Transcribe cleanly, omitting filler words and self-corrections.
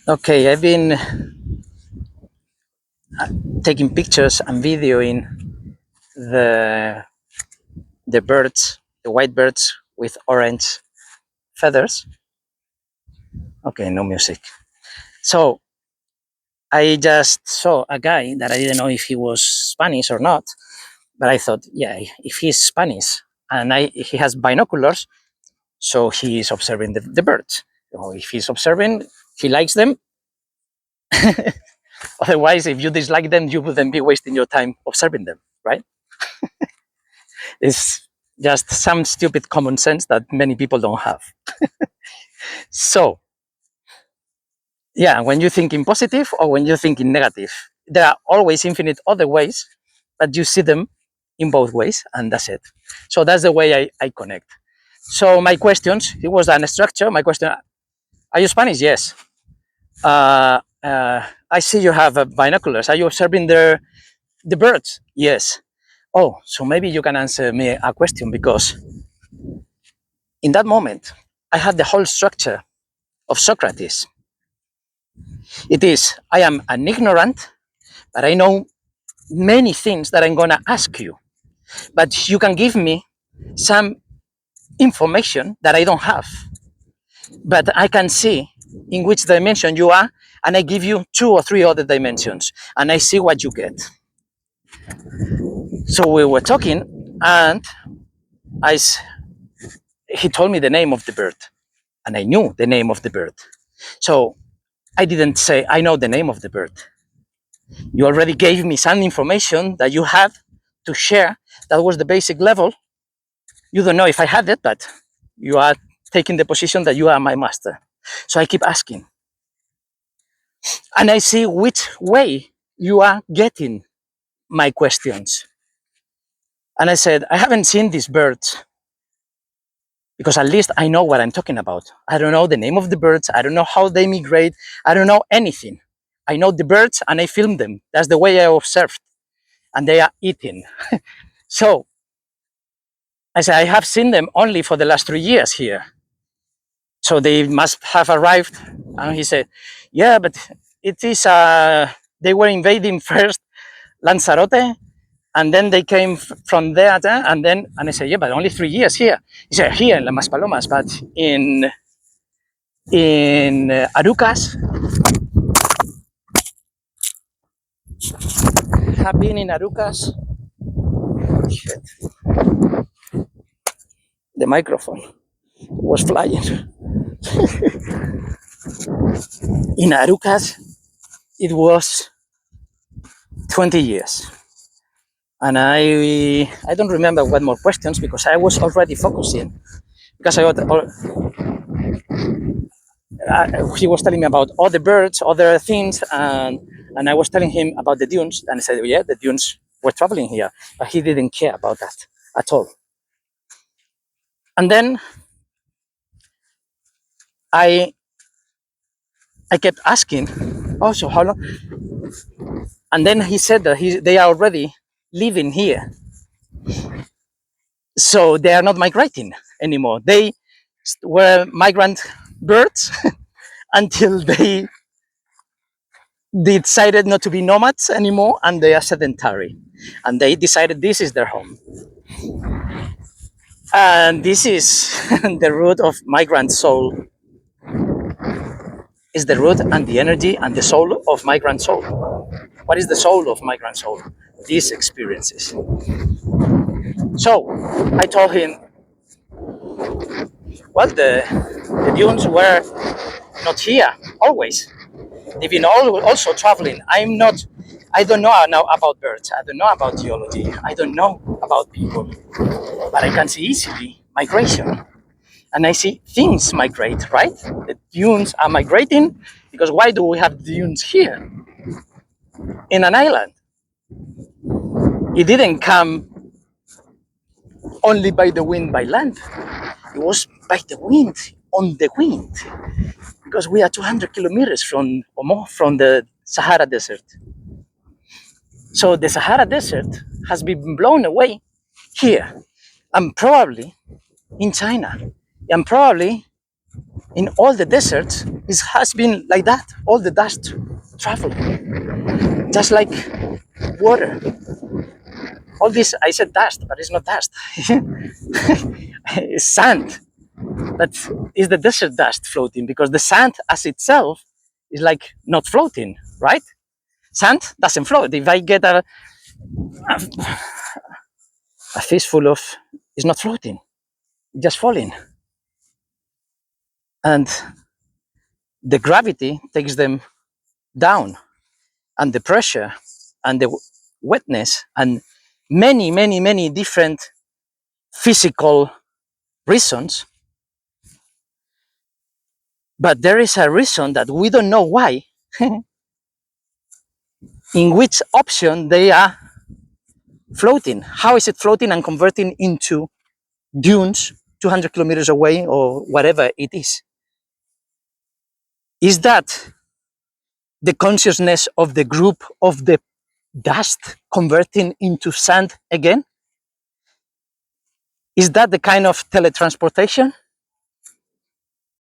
Okay, I've been taking pictures and videoing the the birds, the white birds with orange feathers. Okay, no music. So I just saw a guy that I didn't know if he was Spanish or not, but I thought, yeah, if he's Spanish and he has binoculars, so he is observing the birds. So if he's observing, he likes them. Otherwise, if you dislike them, you wouldn't be wasting your time observing them, right? It's just some stupid common sense that many people don't have. So, yeah, when you think in positive or when you think in negative, there are always infinite other ways, but you see them in both ways, and that's it. So that's the way I connect. So my questions, it was an structure. My question: are you Spanish? Yes. I see you have binoculars. Are you observing the birds? Yes. Oh, so maybe you can answer me a question, because in that moment I had the whole structure of Socrates. It is, I am an ignorant, but I know many things that I'm going to ask you. But you can give me some information that I don't have. But I can see in which dimension you are, and I give you 2 or 3 other dimensions, and I see what you get. So we were talking, and I, he told me the name of the bird, and I knew the name of the bird. So I didn't say, I know the name of the bird. You already gave me some information that you had to share. That was the basic level. You don't know if I had it, but you are taking the position that you are my master. So I keep asking. And I see which way you are getting my questions. And I said, I haven't seen these birds, because at least I know what I'm talking about. I don't know the name of the birds. I don't know how they migrate. I don't know anything. I know the birds and I film them. That's the way I observed. And they are eating. So I said, I have seen them only for the last 3 years here. So they must have arrived. And he said, yeah, but it is, they were invading first Lanzarote, and then they came from there, and I said, yeah, but only 3 years here. He said, here in La Maspalomas, but in Arucas, have been in Arucas. Shit. The microphone was flying. In Arucas, it was 20 years. And I don't remember what more questions, because I was already focusing. Because he was telling me about other birds, other things, and I was telling him about the dunes, and he said, yeah, the dunes were traveling here, but he didn't care about that at all. And then I kept asking, oh, so how long? And then he said that they are already living here. So they are not migrating anymore. They were migrant birds until they decided not to be nomads anymore, and they are sedentary. And they decided this is their home. And this is the root of migrant soul. Is the root and the energy and the soul of migrant soul. What is the soul of migrant soul? These experiences. So I told him, well, the dunes were not here always. They've been also traveling. I don't know now about birds. I don't know about geology. I don't know about people. But I can see easily migration. And I see things migrate, right? The dunes are migrating, because why do we have dunes here in an island? It didn't come only by the wind by land. It was by the wind, on the wind, because we are 200 kilometers from or more from the Sahara Desert. So the Sahara Desert has been blown away here, and probably in China, and probably In all the deserts, it has been like that. All the dust travel, just like water. All this, I said dust, but it's not dust. It's sand. That is the desert dust floating, because the sand as itself is like not floating, right? Sand doesn't float. If I get a fistful of, it's not floating, it's just falling. And the gravity takes them down, and the pressure and the wetness and many different physical reasons. But there is a reason that we don't know why, in which option they are floating. How is it floating and converting into dunes 200 kilometers away or whatever it is? Is that the consciousness of the group of the dust converting into sand again? Is that the kind of teletransportation?